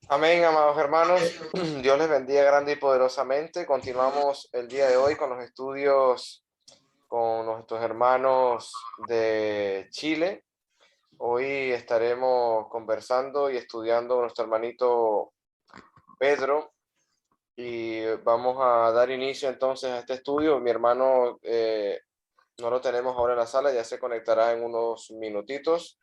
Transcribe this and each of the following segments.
Amén, amados hermanos. Dios les bendiga grande y poderosamente. Continuamos el día de hoy con los estudios con nuestros hermanos de Chile. Hoy estaremos conversando y estudiando con nuestro hermanito Pedro y vamos a dar inicio entonces a este estudio. Mi hermano no lo tenemos ahora en la sala, ya se conectará en unos minutitos.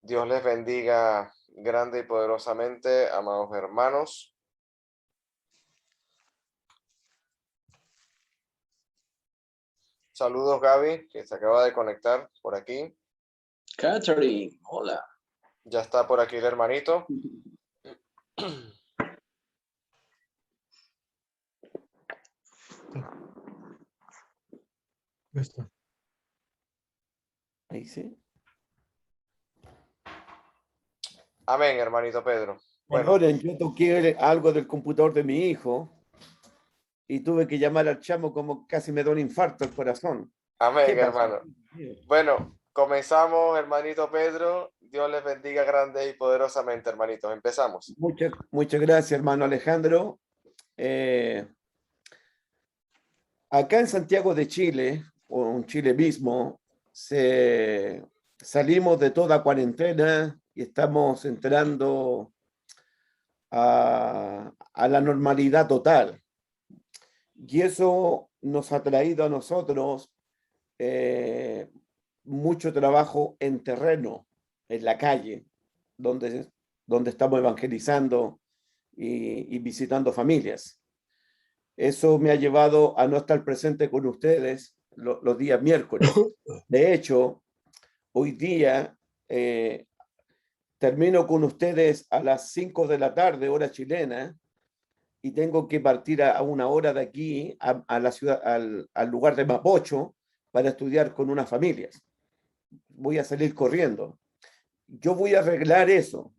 Dios les bendiga grande y poderosamente, amados hermanos. Saludos, Gaby, que se acaba de conectar por aquí. Catherine, hola. Ya está por aquí el hermanito. Esto. Ahí sí. Amén, hermanito Pedro. Bueno, Perdonen, yo toqué algo del computador de mi hijo y tuve que llamar al chamo como casi me da un infarto al corazón. ¿Qué amén, pasa? hermano. Bueno, comenzamos, hermanito Pedro. Dios les bendiga grande y poderosamente, hermanitos. Empezamos. Muchas gracias, hermano Alejandro. Acá en Santiago de Chile, o en Chile mismo, salimos de toda cuarentena y estamos entrando a la normalidad total. Y eso nos ha traído a nosotros mucho trabajo en terreno, en la calle, donde estamos evangelizando y visitando familias. Eso me ha llevado a no estar presente con ustedes los días miércoles. De hecho, hoy día termino con ustedes a las 5 de la tarde, hora chilena, y tengo que partir a una hora de aquí a la ciudad, al lugar de Mapocho para estudiar con unas familias. Voy a salir corriendo. Yo voy a arreglar eso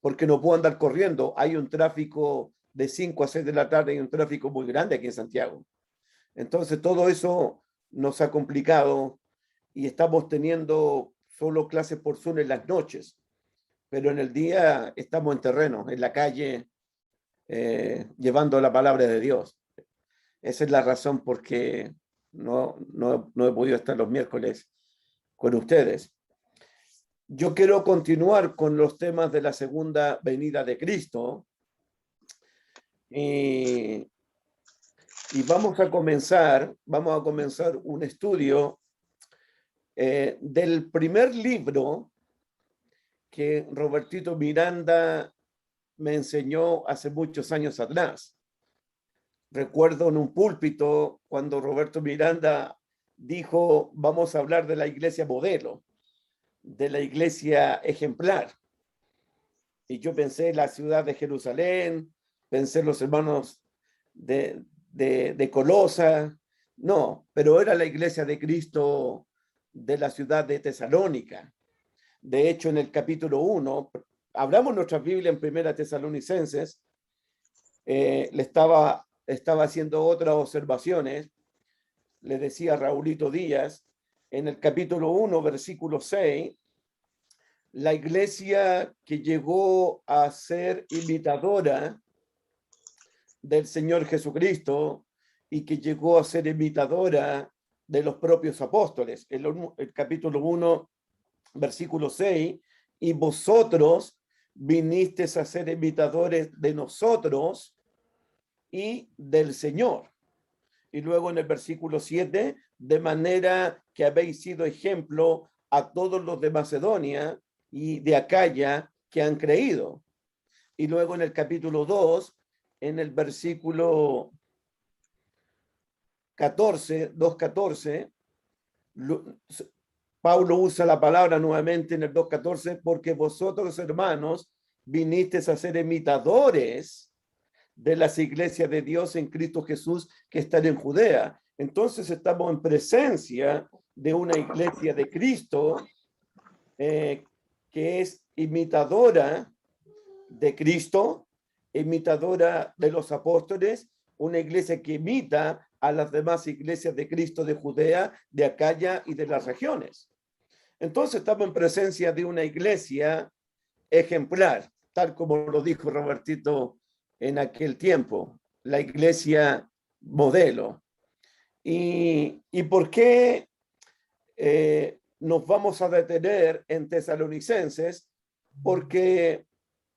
porque no puedo andar corriendo. Hay un tráfico de 5 a 6 de la tarde, hay un tráfico muy grande aquí en Santiago. Entonces todo eso nos ha complicado y estamos teniendo solo clases por Zoom en las noches, pero en el día estamos en terreno, en la calle, llevando la palabra de Dios. Esa es la razón por qué no he podido estar los miércoles con ustedes. Yo quiero continuar con los temas de la segunda venida de Cristo y vamos a comenzar un estudio del primer libro que Robertito Miranda me enseñó hace muchos años atrás. Recuerdo en un púlpito cuando Roberto Miranda dijo, vamos a hablar de la iglesia modelo, de la iglesia ejemplar. Y yo pensé en la ciudad de Jerusalén, pensé en los hermanos de Colosa, no, pero era la iglesia de Cristo de la ciudad de Tesalónica. De hecho, en el capítulo 1, hablamos nuestra Biblia en Primera Tesalonicenses, le estaba haciendo otras observaciones, le decía a Raulito Díaz, en el capítulo 1, versículo 6, la iglesia que llegó a ser imitadora del Señor Jesucristo y que llegó a ser imitadora de los propios apóstoles. El capítulo 1, versículo 6, y vosotros vinisteis a ser imitadores de nosotros y del Señor. Y luego en el versículo 7, de manera que habéis sido ejemplo a todos los de Macedonia y de Acaya que han creído. Y luego en el capítulo 2, en el versículo 14, 2:14, Pablo usa la palabra nuevamente en el 2:14, porque vosotros, hermanos, vinisteis a ser imitadores de las iglesias de Dios en Cristo Jesús que están en Judea. Entonces estamos en presencia de una iglesia de Cristo que es imitadora de Cristo, imitadora de los apóstoles, una iglesia que imita a las demás iglesias de Cristo de Judea, de Acaya y de las regiones. Entonces estamos en presencia de una iglesia ejemplar, tal como lo dijo Robertito en aquel tiempo, la iglesia modelo. ¿Y por qué nos vamos a detener en Tesalonicenses? Porque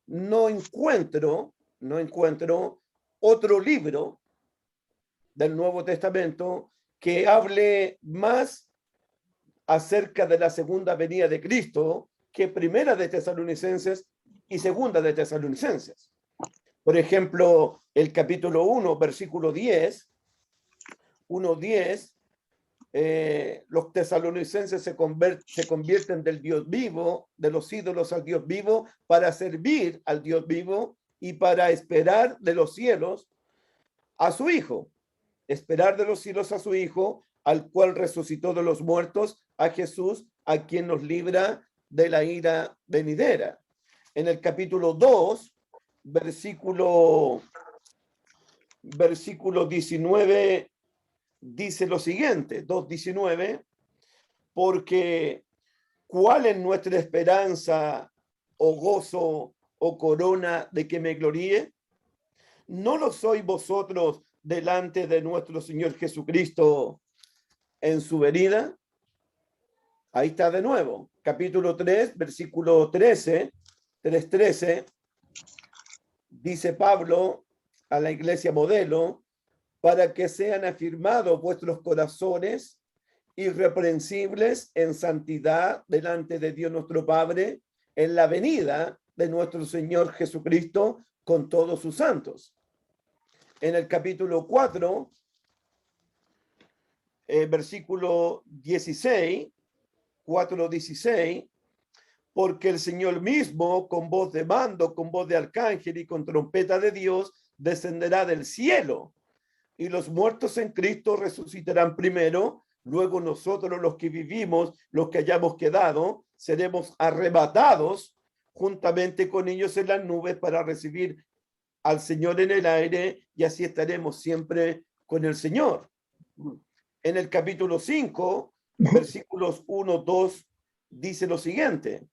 no encuentro otro libro del Nuevo Testamento que hable más acerca de la segunda venida de Cristo que primera de Tesalonicenses y segunda de Tesalonicenses. Por ejemplo, el capítulo 1, versículo 10, 1:10, los tesalonicenses se convierten del Dios vivo, de los ídolos al Dios vivo, para servir al Dios vivo y para esperar de los cielos a su Hijo. Esperar de los cielos a su Hijo, al cual resucitó de los muertos, a Jesús, a quien nos libra de la ira venidera. En el capítulo 2, versículo 19, dice lo siguiente, 2:19, porque ¿cuál es nuestra esperanza o gozo o corona de que me gloríe? ¿No lo sois vosotros delante de nuestro Señor Jesucristo en su venida? Ahí está de nuevo, capítulo 3, versículo 13, 3:13, dice Pablo a la iglesia modelo, para que sean afirmados vuestros corazones irreprensibles en santidad delante de Dios nuestro Padre, en la venida de nuestro Señor Jesucristo con todos sus santos. En el capítulo 4, versículo 16, 4:16, porque el Señor mismo, con voz de mando, con voz de arcángel y con trompeta de Dios, descenderá del cielo, y los muertos en Cristo resucitarán primero. Luego nosotros, los que vivimos, los que hayamos quedado, seremos arrebatados juntamente con ellos en las nubes para recibir al Señor en el aire, y así estaremos siempre con el Señor. En el capítulo 5, versículos 1, 2, dice lo siguiente: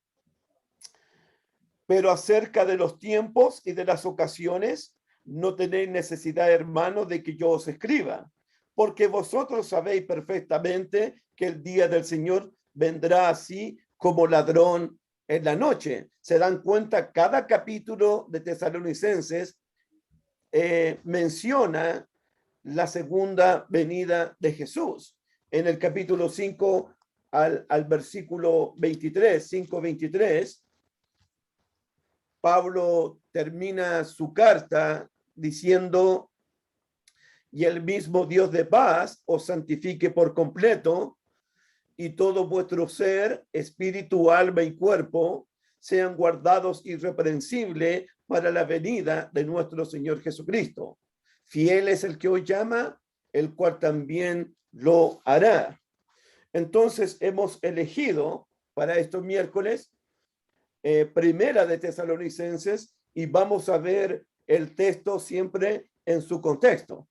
pero acerca de los tiempos y de las ocasiones, no tenéis necesidad, hermanos, de que yo os escriba, porque vosotros sabéis perfectamente que el día del Señor vendrá así como ladrón en la noche. Se dan cuenta, cada capítulo de Tesalonicenses menciona la segunda venida de Jesús. En el capítulo 5 al versículo 23, 5:23, Pablo termina su carta diciendo: y el mismo Dios de paz os santifique por completo, y todo vuestro ser, espíritu, alma y cuerpo sean guardados irreprensibles para la venida de nuestro Señor Jesucristo. Fiel es el que os llama, el cual también lo hará. Entonces hemos elegido para estos miércoles primera de Tesalonicenses, y vamos a ver el texto siempre en su contexto,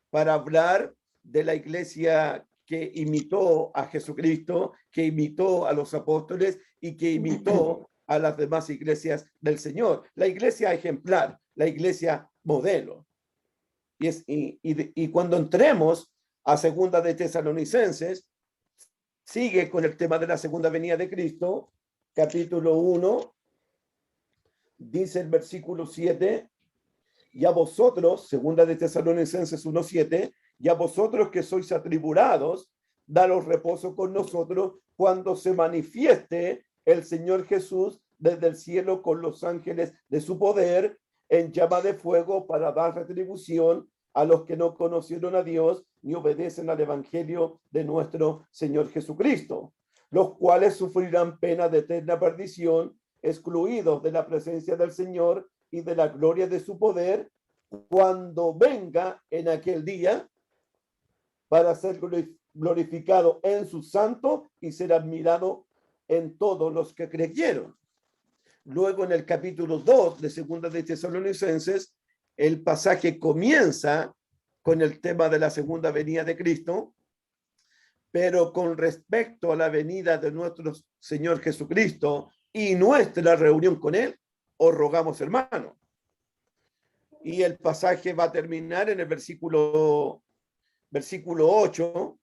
para hablar de la iglesia que imitó a Jesucristo, que imitó a los apóstoles y que imitó a las demás iglesias del Señor. La iglesia ejemplar, la iglesia modelo. Y cuando entremos a segunda de Tesalonicenses, sigue con el tema de la segunda venida de Cristo, capítulo 1, dice el versículo 7, y a vosotros, segunda de Tesalonicenses 1:7, y a vosotros que sois atribulados, daros reposo con nosotros cuando se manifieste el Señor Jesús desde el cielo con los ángeles de su poder en llama de fuego, para dar retribución a los que no conocieron a Dios ni obedecen al evangelio de nuestro Señor Jesucristo, los cuales sufrirán pena de eterna perdición, excluidos de la presencia del Señor y de la gloria de su poder, cuando venga en aquel día, para ser glorificado en su santo y ser admirado en todos los que creyeron. Luego, en el capítulo 2 de segunda de Tesalonicenses, el pasaje comienza con el tema de la segunda venida de Cristo, pero con respecto a la venida de nuestro Señor Jesucristo y nuestra reunión con Él, os rogamos, hermanos. Y el pasaje va a terminar en el versículo 8.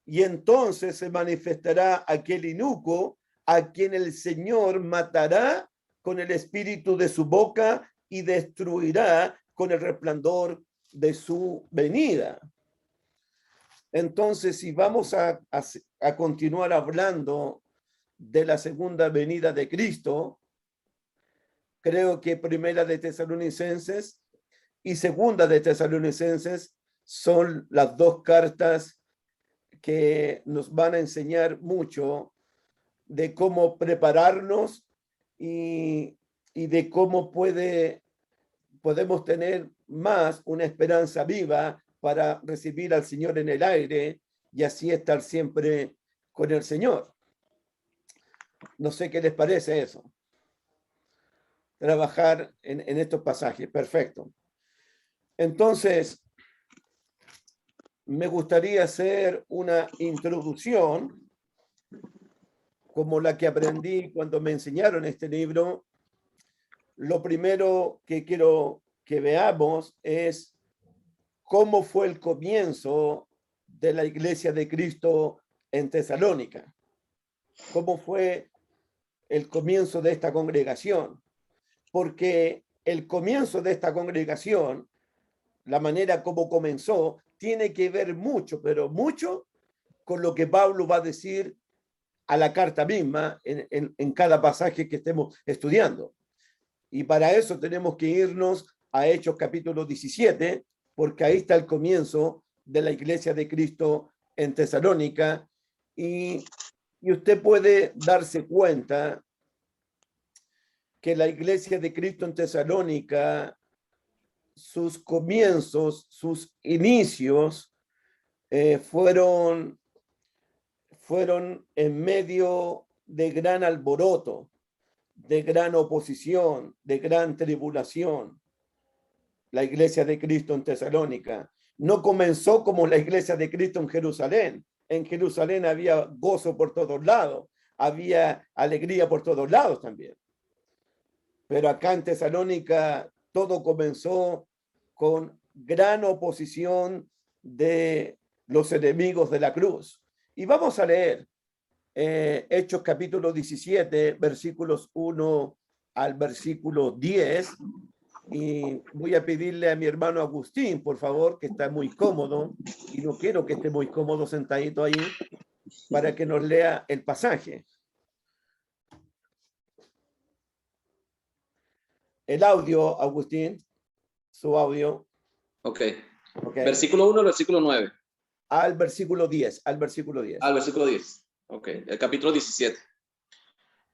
Y entonces se manifestará aquel inicuo a quien el Señor matará con el espíritu de su boca y destruirá con el resplandor de su venida. Entonces, si vamos a continuar hablando de la segunda venida de Cristo, creo que Primera de Tesalonicenses y Segunda de Tesalonicenses son las dos cartas que nos van a enseñar mucho de cómo prepararnos y de cómo podemos tener más una esperanza viva para recibir al Señor en el aire y así estar siempre con el Señor. No sé qué les parece eso. Trabajar en estos pasajes. Perfecto. Entonces, me gustaría hacer una introducción como la que aprendí cuando me enseñaron este libro. Lo primero que quiero que veamos es cómo fue el comienzo de la Iglesia de Cristo en Tesalónica. Cómo fue el comienzo de esta congregación. Porque el comienzo de esta congregación, la manera como comenzó, tiene que ver mucho, pero mucho, con lo que Pablo va a decir a la carta misma en cada pasaje que estemos estudiando. Y para eso tenemos que irnos a Hechos capítulo 17, porque ahí está el comienzo de la Iglesia de Cristo en Tesalónica. Y usted puede darse cuenta que la Iglesia de Cristo en Tesalónica, sus comienzos, sus inicios, fueron en medio de gran alboroto, de gran oposición, de gran tribulación. La Iglesia de Cristo en Tesalónica no comenzó como la Iglesia de Cristo en Jerusalén. En Jerusalén había gozo por todos lados, había alegría por todos lados también. Pero acá en Tesalónica todo comenzó con gran oposición de los enemigos de la cruz. Y vamos a leer Hechos capítulo 17, versículos 1 al versículo 10. Y voy a pedirle a mi hermano Agustín, por favor, que está muy cómodo, y no quiero que esté muy cómodo sentadito ahí, para que nos lea el pasaje. El audio, Agustín, su audio. Ok. Versículo 1 al versículo 9. Al versículo 10, al versículo 10. Al versículo 10. Ok, el capítulo 17.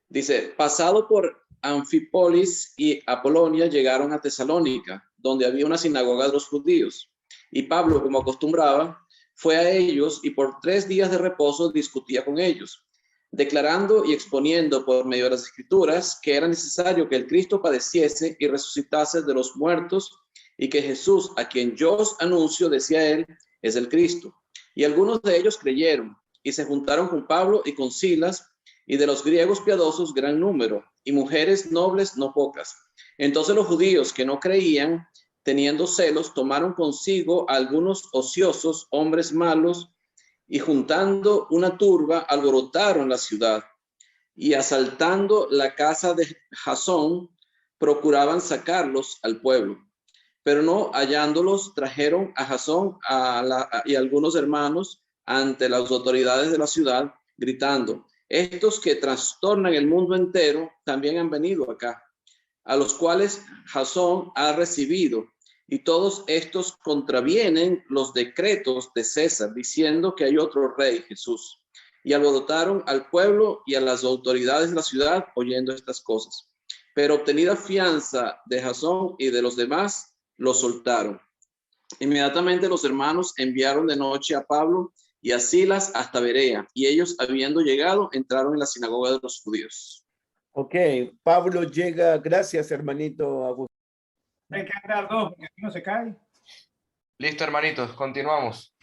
Dice, pasado por Anfípolis y Apolonia, llegaron a Tesalónica, donde había una sinagoga de los judíos. Y Pablo, como acostumbraba, fue a ellos y por 3 días de reposo discutía con ellos, declarando y exponiendo por medio de las escrituras que era necesario que el Cristo padeciese y resucitase de los muertos, y que Jesús, a quien yo os anuncio, decía él, es el Cristo. Y algunos de ellos creyeron y se juntaron con Pablo y con Silas, y de los griegos piadosos gran número, y mujeres nobles no pocas. Entonces los judíos que no creían, teniendo celos, tomaron consigo a algunos ociosos, hombres malos, y juntando una turba, alborotaron la ciudad, y asaltando la casa de Jasón, procuraban sacarlos al pueblo. Pero no hallándolos, trajeron a Jasón y algunos hermanos ante las autoridades de la ciudad, gritando, estos que trastornan el mundo entero también han venido acá, a los cuales Jasón ha recibido, y todos estos contravienen los decretos de César, diciendo que hay otro rey, Jesús. Y alborotaron al pueblo y a las autoridades de la ciudad oyendo estas cosas. Pero obtenida fianza de Jasón y de los demás, lo soltaron. Inmediatamente los hermanos enviaron de noche a Pablo y a Silas hasta Berea, y ellos, habiendo llegado, entraron en la sinagoga de los judíos. Ok, Pablo llega, gracias hermanito Agustín. Hay que andar dos, porque aquí no se cae. Listo, hermanitos, continuamos.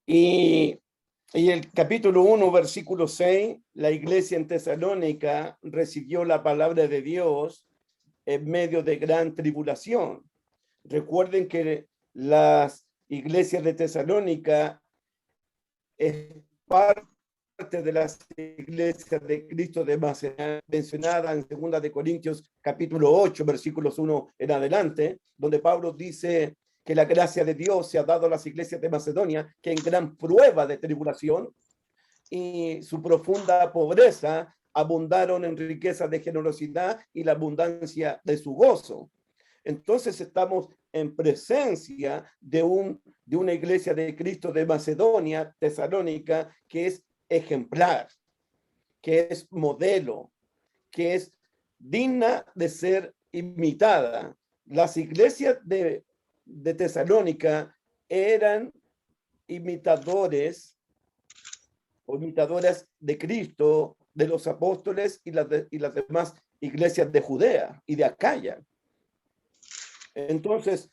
Y el capítulo 1, versículo 6, la iglesia en Tesalónica recibió la palabra de Dios en medio de gran tribulación. Recuerden que las iglesias de Tesalónica es parte de las iglesias de Cristo de Macedonia, mencionada en 2 de Corintios capítulo 8, versículos 1 en adelante, donde Pablo dice que la gracia de Dios se ha dado a las iglesias de Macedonia, que en gran prueba de tribulación y su profunda pobreza abundaron en riqueza de generosidad y la abundancia de su gozo. Entonces estamos en presencia de una iglesia de Cristo de Macedonia, Tesalónica, que es ejemplar, que es modelo, que es digna de ser imitada. Las iglesias de Tesalónica eran imitadores o imitadoras de Cristo, de los apóstoles y las demás iglesias de Judea y de Acaya. Entonces,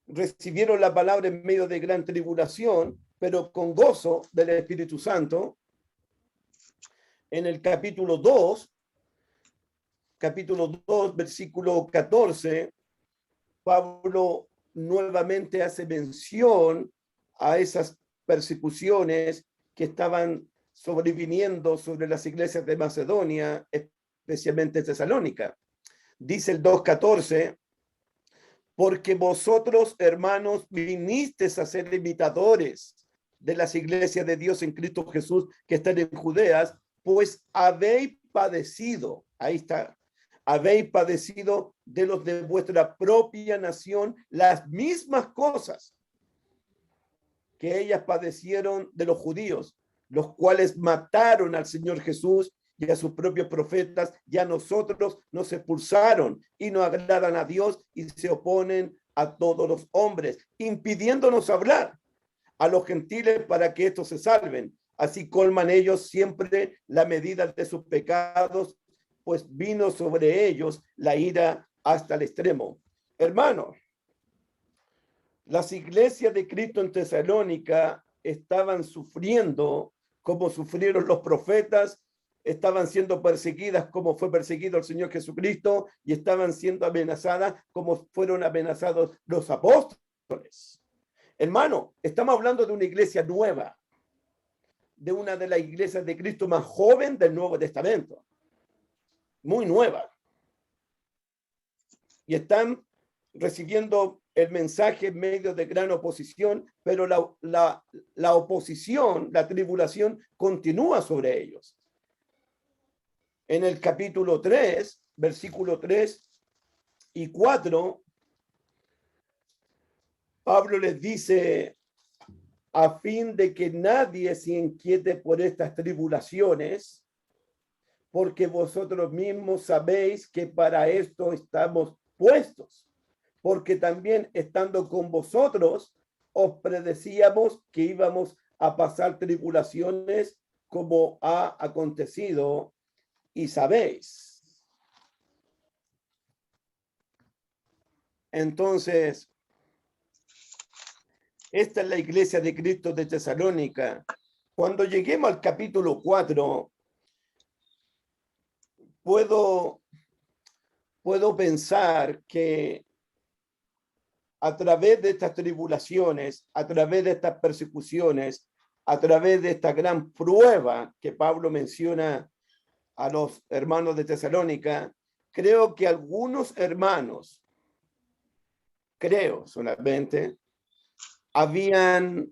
recibieron la palabra en medio de gran tribulación, pero con gozo del Espíritu Santo. En el capítulo 2, versículo 14, Pablo nuevamente hace mención a esas persecuciones que estaban sobreviniendo sobre las iglesias de Macedonia, especialmente Tesalónica. Dice el 2:14, porque vosotros, hermanos, vinisteis a ser imitadores de las iglesias de Dios en Cristo Jesús que están en Judea, pues habéis padecido, ahí está, habéis padecido de los de vuestra propia nación las mismas cosas que ellas padecieron de los judíos, los cuales mataron al Señor Jesús y a sus propios profetas, y a nosotros nos expulsaron y no agradan a Dios y se oponen a todos los hombres, impidiéndonos hablar a los gentiles para que estos se salven. Así colman ellos siempre la medida de sus pecados, pues vino sobre ellos la ira hasta el extremo. Hermanos, las iglesias de Cristo en Tesalónica estaban sufriendo como sufrieron los profetas, estaban siendo perseguidas como fue perseguido el Señor Jesucristo y estaban siendo amenazadas como fueron amenazados los apóstoles. Hermano, estamos hablando de una iglesia nueva, de una de las iglesias de Cristo más joven del Nuevo Testamento, muy nueva. Y están recibiendo el mensaje en medio de gran oposición, pero la oposición, la tribulación continúa sobre ellos. En el capítulo 3, versículo 3 y 4, Pablo les dice, a fin de que nadie se inquiete por estas tribulaciones, porque vosotros mismos sabéis que para esto estamos puestos, porque también estando con vosotros, os predecíamos que íbamos a pasar tribulaciones como ha acontecido y sabéis. Entonces, esta es la iglesia de Cristo de Tesalónica. Cuando lleguemos al capítulo 4, puedo pensar que a través de estas tribulaciones, a través de estas persecuciones, a través de esta gran prueba que Pablo menciona a los hermanos de Tesalónica, creo que algunos hermanos, creo solamente, habían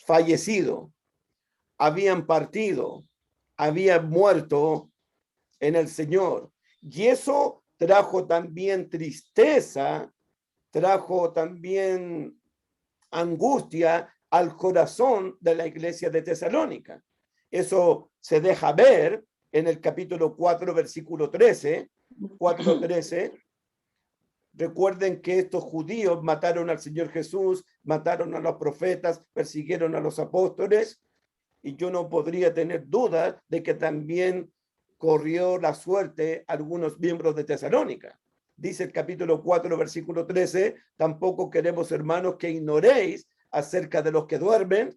fallecido, habían partido, habían muerto en el Señor. Y eso trajo también tristeza, trajo también angustia al corazón de la iglesia de Tesalónica. Eso se deja ver en el capítulo 4, versículo 13, 4:13. Recuerden que estos judíos mataron al Señor Jesús, mataron a los profetas, persiguieron a los apóstoles, y yo no podría tener duda de que también corrió la suerte algunos miembros de Tesalónica. Dice el capítulo 4, versículo 13, tampoco queremos, hermanos, que ignoréis acerca de los que duermen,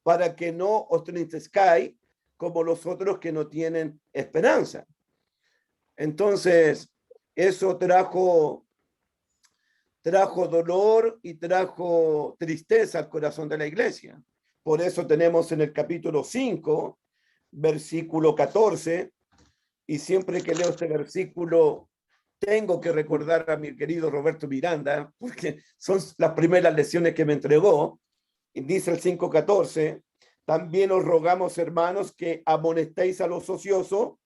para que no os entristezcáis como los otros que no tienen esperanza. Entonces, eso trajo dolor y trajo tristeza al corazón de la iglesia. Por eso tenemos en el capítulo 5, versículo 14, y siempre que leo este versículo, tengo que recordar a mi querido Roberto Miranda, porque son las primeras lecciones que me entregó. Y dice el 5:14, también os rogamos, hermanos, que amonestéis a los ociosos,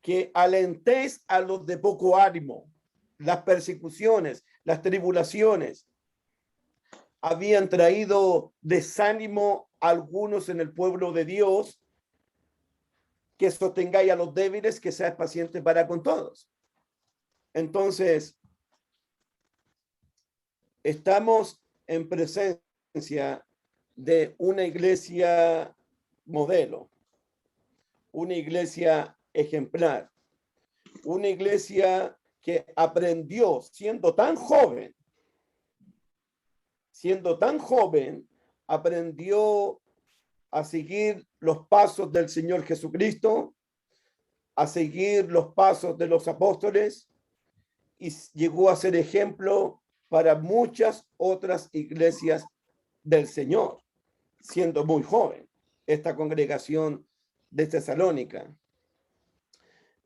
que alentéis a los de poco ánimo. Las persecuciones, las tribulaciones habían traído desánimo a algunos en el pueblo de Dios, que sostengáis a los débiles, que seas paciente para con todos. Entonces, estamos en presencia de una iglesia modelo, una iglesia ejemplar, una iglesia que aprendió siendo tan joven, aprendió a seguir los pasos del Señor Jesucristo, a seguir los pasos de los apóstoles, y llegó a ser ejemplo para muchas otras iglesias del Señor, siendo muy joven, esta congregación de Tesalónica.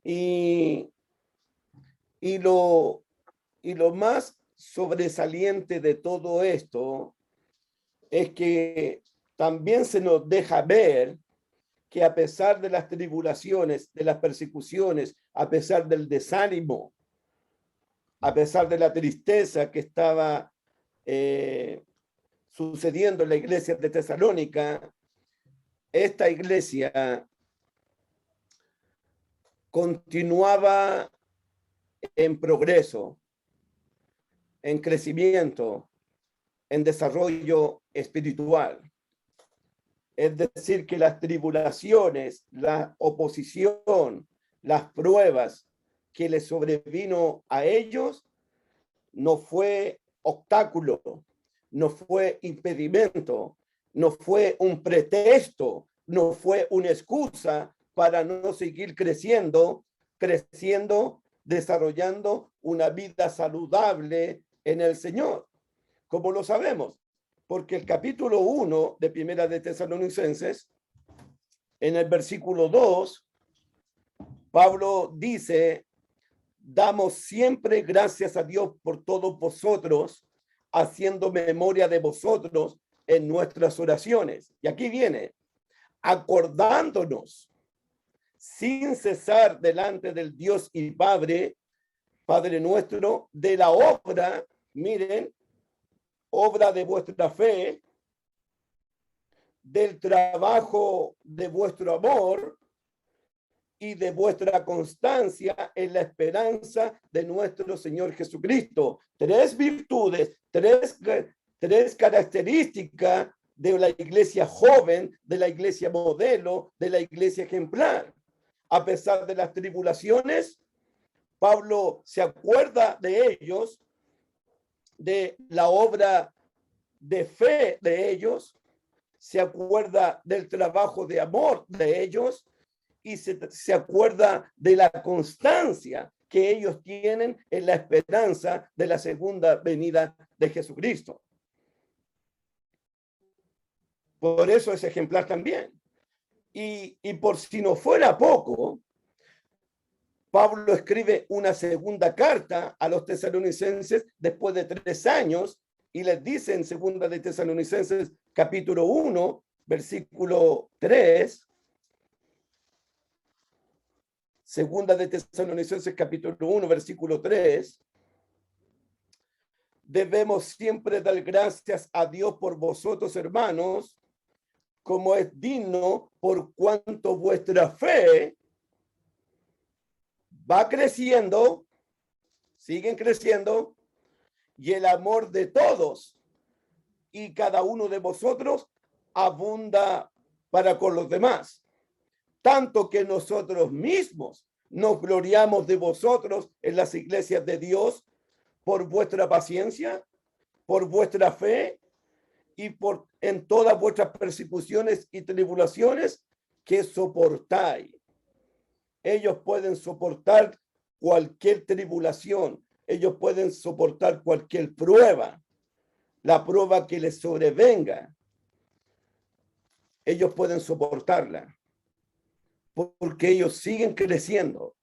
Y lo más sobresaliente de todo esto es que también se nos deja ver que a pesar de las tribulaciones, de las persecuciones, a pesar del desánimo, a pesar de la tristeza que estaba sucediendo en la iglesia de Tesalónica, esta iglesia continuaba en progreso, en crecimiento, en desarrollo espiritual. Es decir, que las tribulaciones, la oposición, las pruebas que les sobrevino a ellos no fue obstáculo, no fue impedimento, no fue un pretexto, no fue una excusa para no seguir creciendo, desarrollando una vida saludable en el Señor. Como lo sabemos, porque el capítulo 1 de Primera de Tesalonicenses, en el versículo 2, Pablo dice: damos siempre gracias a Dios por todos vosotros, haciendo memoria de vosotros en nuestras oraciones. Y aquí viene: acordándonos sin cesar delante del Dios y Padre nuestro, de la obra, miren, obra de vuestra fe, del trabajo de vuestro amor y de vuestra constancia en la esperanza de nuestro Señor Jesucristo. Tres virtudes, tres características de la iglesia joven, de la iglesia modelo, de la iglesia ejemplar. A pesar de las tribulaciones, Pablo se acuerda de ellos, de la obra de fe de ellos, se acuerda del trabajo de amor de ellos y se acuerda de la constancia que ellos tienen en la esperanza de la segunda venida de Jesucristo. Por eso es ejemplar también. Y por si no fuera poco, Pablo escribe una segunda carta a los tesalonicenses después de 3 años y les dice en segunda de Tesalonicenses capítulo 1, versículo 3, segunda de Tesalonicenses capítulo 1, versículo 3, debemos siempre dar gracias a Dios por vosotros, hermanos, como es digno, por cuanto vuestra fe va creciendo, siguen creciendo, y el amor de todos y cada uno de vosotros abunda para con los demás, tanto que nosotros mismos nos gloriamos de vosotros en las iglesias de Dios por vuestra paciencia, por vuestra fe y en todas vuestras persecuciones y tribulaciones que soportáis. Ellos pueden soportar cualquier tribulación. Ellos pueden soportar cualquier prueba. La prueba que les sobrevenga. Ellos pueden soportarla. Porque ellos siguen creciendo.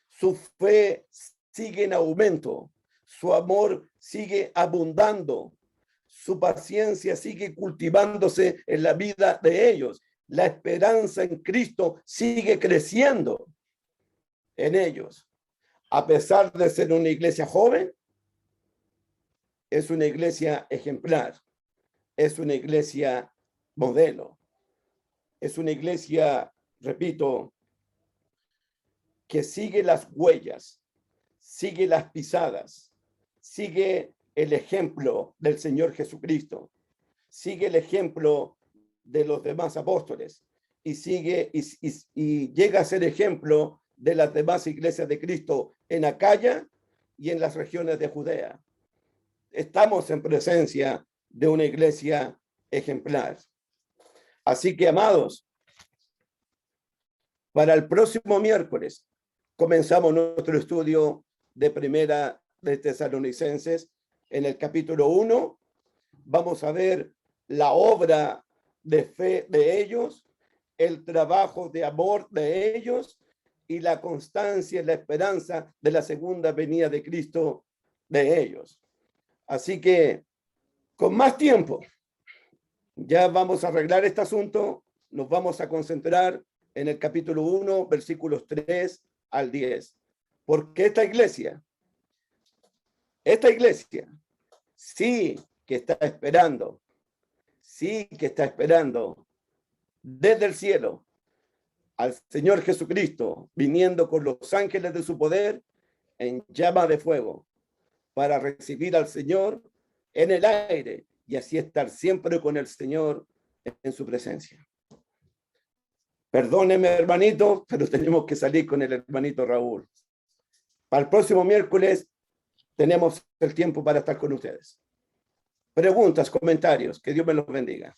Su fe sigue en aumento. Su amor sigue abundando. Su paciencia sigue cultivándose en la vida de ellos. La esperanza en Cristo sigue creciendo en ellos. A pesar de ser una iglesia joven, es una iglesia ejemplar. Es una iglesia modelo. Es una iglesia, repito, que sigue las huellas, sigue las pisadas, sigue el ejemplo del Señor Jesucristo, sigue el ejemplo de los demás apóstoles y sigue y llega a ser ejemplo de las demás iglesias de Cristo en Acaya y en las regiones de Judea. Estamos en presencia de una iglesia ejemplar. Así que, amados, para el próximo miércoles comenzamos nuestro estudio de Primera de Tesalonicenses. En el capítulo 1 vamos a ver la obra de fe de ellos, el trabajo de amor de ellos y la constancia y la esperanza de la segunda venida de Cristo de ellos. Así que, con más tiempo, ya vamos a arreglar este asunto. Nos vamos a concentrar en el capítulo 1, versículos 3 al 10. Porque esta iglesia sí que está esperando desde el cielo al Señor Jesucristo, viniendo con los ángeles de su poder en llama de fuego, para recibir al Señor en el aire y así estar siempre con el Señor en su presencia. Perdóneme, hermanito, pero tenemos que salir con el hermanito Raúl. Para el próximo miércoles tenemos el tiempo para estar con ustedes. Preguntas, comentarios, que Dios me los bendiga.